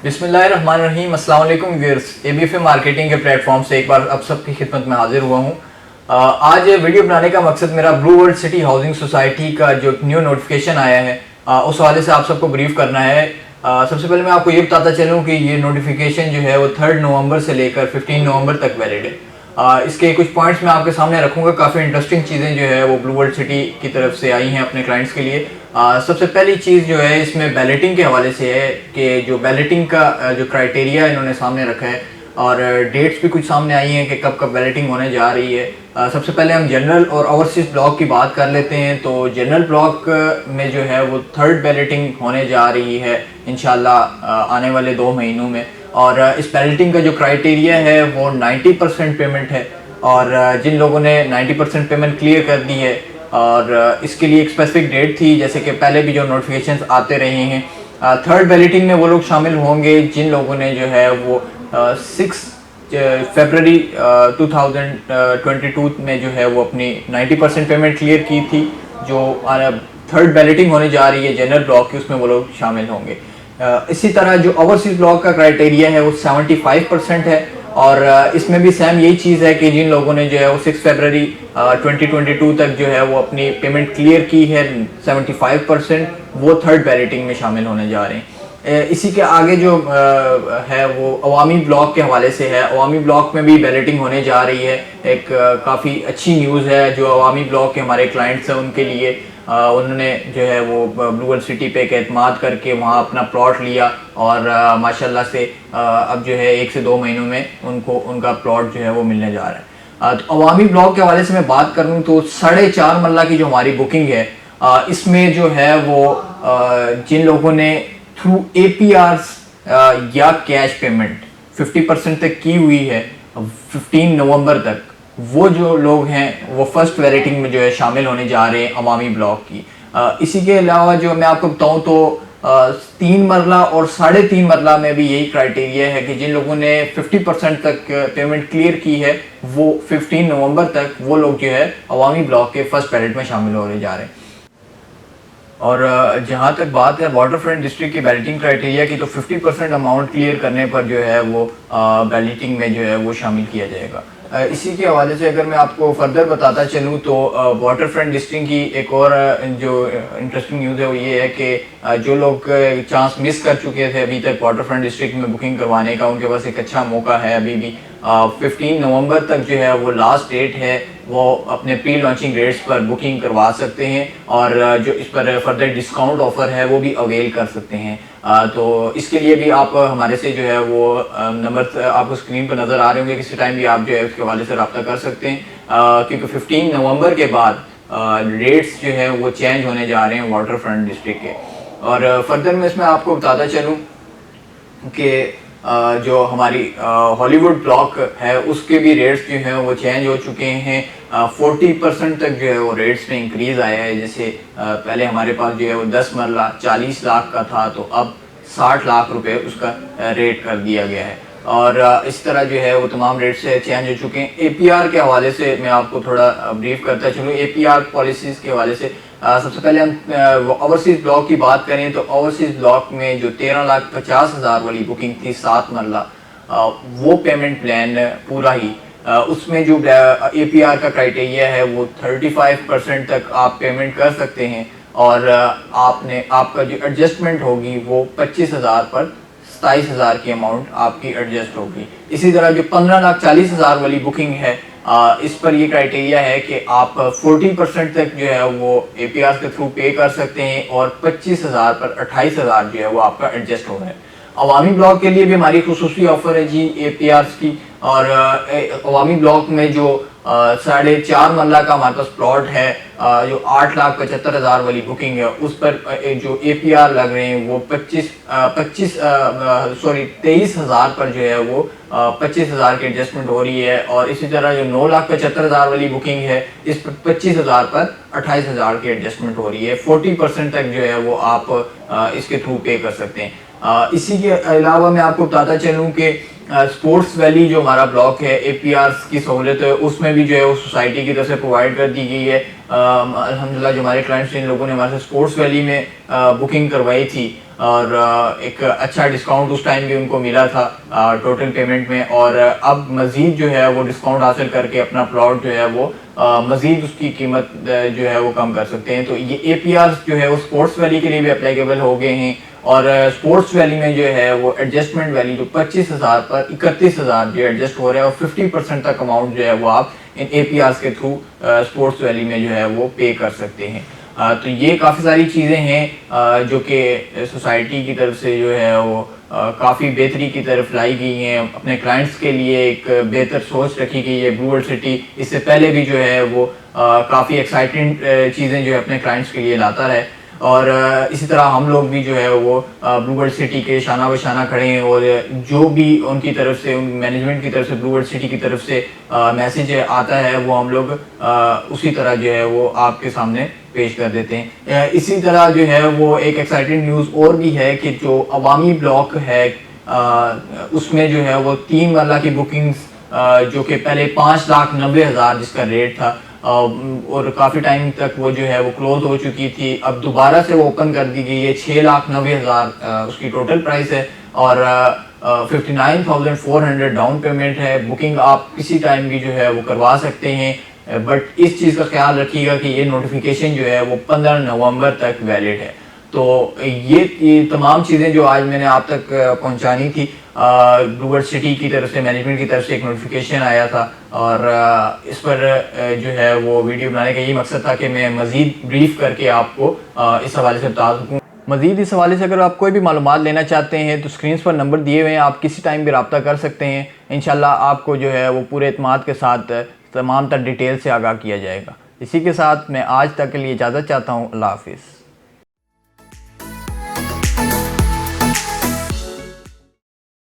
बिस्मिल्लाहिर्रहमानिर्रहीम। अस्सलाम वालेकुम व्यूअर्स, एबीएफ मार्केटिंग के प्लेटफॉर्म से एक बार आप सबकी खिदमत में हाजिर हुआ हूँ। आज वीडियो बनाने का मकसद मेरा blue world city housing society का जो न्यू नोटिफिकेशन आया है उस हवाले से आप सबको ब्रीफ करना है। सबसे पहले मैं आपको ये बताता चलूँ कि ये नोटिफिकेशन जो है वो 3 नवंबर से लेकर 15 नवंबर तक वैलिड है। इसके कुछ पॉइंट्स मैं आपके सामने रखूंगा। काफ़ी इंटरेस्टिंग चीज़ें जो है वो ब्लू वर्ल्ड सिटी की तरफ से आई हैं अपने क्लाइंट्स के लिए। सबसे पहली चीज़ जो है इसमें बैलेटिंग के हवाले से है कि जो बैलेटिंग का जो क्राइटेरिया इन्होंने सामने रखा है और डेट्स भी कुछ सामने आई हैं कि कब कब बैलेटिंग होने जा रही है। सबसे पहले हम जनरल और ओवरसीज ब्लॉक की बात कर लेते हैं। तो जनरल ब्लॉक में जो है वो 3rd बैलेटिंग होने जा रही है इंशाल्लाह आने वाले 2 महीनों में। और इस बैलेटिंग का जो क्राइटेरिया है वो 90% पेमेंट है और जिन लोगों ने 90% पेमेंट क्लियर कर दी है और इसके लिए एक स्पेसिफिक डेट थी, जैसे कि पहले भी जो नोटिफिकेशंस आते रहे हैं। 3rd बैलेटिंग में वो लोग शामिल होंगे जिन लोगों ने जो है वो 6 फरवरी 2022 में जो है वो अपनी 90% पेमेंट क्लियर की थी। जो 3rd बैलेटिंग होने जा रही है जनरल ब्लॉक की, उसमें वो लोग शामिल होंगे। इसी तरह जो ओवरसीज ब्लॉक का क्राइटेरिया है वो 75% है और इसमें भी सेम यही चीज़ है कि जिन लोगों ने जो है वो 6 फरवरी 2022 तक जो है वो अपनी पेमेंट क्लियर की है 75%, वो 3rd बैलेटिंग में शामिल होने जा रहे हैं। इसी के आगे जो है वो अवामी ब्लॉक के हवाले से है। अवामी ब्लॉक में भी बैलेटिंग होने जा रही है। एक काफ़ी अच्छी न्यूज़ है जो अवामी ब्लॉक के हमारे क्लाइंट्स हैं उनके लिए। उन्होंने जो है वो ब्लू वर्ल्ड सिटी पे एक एतमाद करके वहाँ अपना प्लॉट लिया और माशाल्लाह से अब जो है 1 से 2 महीनों में उनको उनका प्लॉट जो है वो मिलने जा रहा है। तो अवामी ब्लॉक के हवाले से मैं बात करूँ तो 4.5 मरला की जो हमारी बुकिंग है इसमें जो है वो जिन लोगों ने थ्रू APRs या कैश पेमेंट 50% तक की हुई है 15 नवंबर तक, वो जो लोग हैं वो 1st बैलेटिंग में जो है शामिल होने जा रहे हैं अवामी ब्लॉक की। इसी के अलावा जो मैं आपको बताऊं तो 3 मरला और 3.5 मरला में भी यही क्राइटेरिया है कि जिन लोगों ने 50% तक पेमेंट क्लियर की है वो 15 नवंबर तक वो लोग जो है अवामी ब्लॉक के 1st बैलेट में शामिल होने जा रहे हैं। और जहाँ तक बात है वाटर फ्रंट डिस्ट्रिक्ट की बैलेटिंग क्राइटेरिया की, तो 50% अमाउंट क्लियर करने पर जो है वो बैलेटिंग में जो है वो शामिल किया जाएगा। इसी के हवाले से अगर मैं आपको फर्दर बताता चलूँ तो वाटर फ्रंट डिस्ट्रिक्ट की एक और जो इंटरेस्टिंग न्यूज़ है वो ये है कि जो लोग चांस मिस कर चुके थे अभी तक वाटर फ्रंट डिस्ट्रिक्ट में बुकिंग करवाने का, उनके पास एक अच्छा मौका है अभी भी। 15 नवंबर तक जो है वो लास्ट डेट है, वो अपने प्री लॉन्चिंग रेट्स पर बुकिंग करवा सकते हैं और जो इस पर फर्दर डिस्काउंट ऑफर है वो भी अवेल कर सकते हैं। तो इसके लिए भी आप हमारे से जो है वो नंबर आपको स्क्रीन पर नज़र आ रहे होंगे, किसी टाइम भी आप जो है उसके हवाले से रब्ता कर सकते हैं क्योंकि 15 नवंबर के बाद रेट्स जो है वो चेंज होने जा रहे हैं वाटर फ्रंट डिस्ट्रिक्ट के। और फर्दर में इसमें आपको बताता चलूँ कि जो हमारी हॉलीवुड ब्लॉक है उसके भी रेट्स जो हैं वो चेंज हो चुके हैं। 40% तक जो है वो रेट्स में इंक्रीज़ आया है। जैसे पहले हमारे पास जो है वो 10 मरला 40 लाख का था, तो अब 60 लाख रुपए उसका रेट कर दिया गया है। और इस तरह जो है वो तमाम रेट से चेंज हो चुके हैं। APR के हवाले से मैं आपको थोड़ा ब्रीफ करता चलूँ। APR पॉलिसीज़ के हवाले से सबसे पहले हम ओवरसीज ब्लॉक की बात करें तो ओवरसीज ब्लॉक में जो 13,50,000 वाली बुकिंग थी 7 मरला, वो पेमेंट प्लान पूरा ही उसमें जो APR का क्राइटेरिया है वो 35% तक आप पेमेंट कर सकते हैं और आपका जो एडजस्टमेंट होगी वो 25,000 पर 27,000 की अमाउंट आपकी एडजस्ट होगी। इसी तरह जो 15,40,000 वाली बुकिंग है इस पर ये क्राइटेरिया है कि आप 40% तक जो है वो APR के थ्रू पे कर सकते हैं और 25,000 पर 28,000 जो है वो आपका एडजस्ट हो रहा है। अवामी ब्लॉक के लिए भी हमारी खुसूसी ऑफर है जी APRs की। और अवामी ब्लॉक में जो 4.5 मरला का हमारे पास प्लॉट है जो 8,75,000 वाली बुकिंग है उस पर जो APR लग रहे हैं वो 23,000 पर जो है वो 25,000 की एडजस्टमेंट हो रही है। और इसी तरह जो 9,75,000 वाली बुकिंग है इस पर 25,000 पर 28,000 की एडजस्टमेंट हो रही है। 40% तक जो है वो आप इसके थ्रू पे कर सकते हैं। इसी के अलावा मैं आपको बताता चलूँ कि स्पोर्ट्स वैली जो हमारा ब्लॉक है APRs की सहूलत है उसमें भी जो है वो सोसाइटी की तरफ से प्रोवाइड कर दी गई है। अल्हम्दुलिल्लाह जो हमारे क्लाइंट्स जिन लोगों ने हमारे से स्पोर्ट्स वैली में बुकिंग करवाई थी اور ایک اچھا ڈسکاؤنٹ اس ٹائم بھی ان کو ملا تھا ٹوٹل پیمنٹ میں، اور اب مزید جو ہے وہ ڈسکاؤنٹ حاصل کر کے اپنا پلاٹ جو ہے وہ مزید اس کی قیمت جو ہے وہ کم کر سکتے ہیں۔ تو یہ اے پی آر جو ہے وہ اسپورٹس ویلی کے لیے بھی اپلیکیبل ہو گئے ہیں، اور اسپورٹس ویلی میں جو ہے وہ ایڈجسٹمنٹ ویلی جو 25,000 پر 31,000 جو ایڈجسٹ ہو رہا ہے، اور 50% تک اماؤنٹ جو ہے وہ آپ ان اے پی آرز کے تھرو اسپورٹس ویلی میں جو ہے وہ پے کر سکتے ہیں۔ تو یہ کافی ساری چیزیں ہیں جو کہ سوسائٹی کی طرف سے جو ہے وہ کافی بہتری کی طرف لائی گئی ہیں، اپنے کلائنٹس کے لیے ایک بہتر سوچ رکھی گئی ہے۔ بلو ورلڈ سٹی اس سے پہلے بھی جو ہے وہ کافی ایکسائٹنگ چیزیں جو ہے اپنے کلائنٹس کے لیے لاتا ہے، اور اسی طرح ہم لوگ بھی جو ہے وہ بلو ورلڈ سٹی کے شانہ بشانہ کھڑے ہیں، اور جو بھی ان کی طرف سے، ان مینجمنٹ کی طرف سے، بلو ورلڈ سٹی کی طرف سے میسج آتا ہے وہ ہم لوگ اسی طرح جو ہے وہ آپ کے سامنے پیش کر دیتے ہیں۔ اسی طرح جو ہے وہ ایک ایکسائٹنگ نیوز اور بھی ہے کہ جو عوامی بلاک ہے اس میں جو ہے وہ 3 مرلہ کی بکنگز جو کہ پہلے 5,90,000 جس کا ریٹ تھا، اور کافی ٹائم تک وہ جو ہے وہ کلوز ہو چکی تھی، اب دوبارہ سے وہ اوپن کر دی گئی ہے۔ 6,90,000 اس کی ٹوٹل پرائس ہے، اور 59,400 ڈاؤن پیمنٹ ہے۔ بکنگ آپ کسی ٹائم بھی جو ہے وہ کروا سکتے ہیں، بٹ اس چیز کا خیال رکھیے گا کہ یہ نوٹیفیکیشن جو ہے وہ 15 نومبر تک ویلڈ ہے۔ تو یہ تمام چیزیں جو آج میں نے آپ تک پہنچانی تھی، بلو ورلڈ سٹی کی طرف سے، مینجمنٹ کی طرف سے ایک نوٹیفیکیشن آیا تھا، اور اس پر جو ہے وہ ویڈیو بنانے کا یہ مقصد تھا کہ میں مزید بریف کر کے آپ کو اس حوالے سے بتا سکوں۔ مزید اس حوالے سے اگر آپ کوئی بھی معلومات لینا چاہتے ہیں تو اسکرینز پر نمبر دیے ہوئے ہیں، آپ کسی ٹائم بھی رابطہ کر سکتے ہیں۔ انشاءاللہ آپ کو جو ہے وہ پورے اعتماد کے ساتھ تمام تر ڈیٹیل سے آگاہ کیا جائے گا۔ اسی کے ساتھ میں آج تک کے لیے اجازت چاہتا ہوں۔ اللہ حافظ۔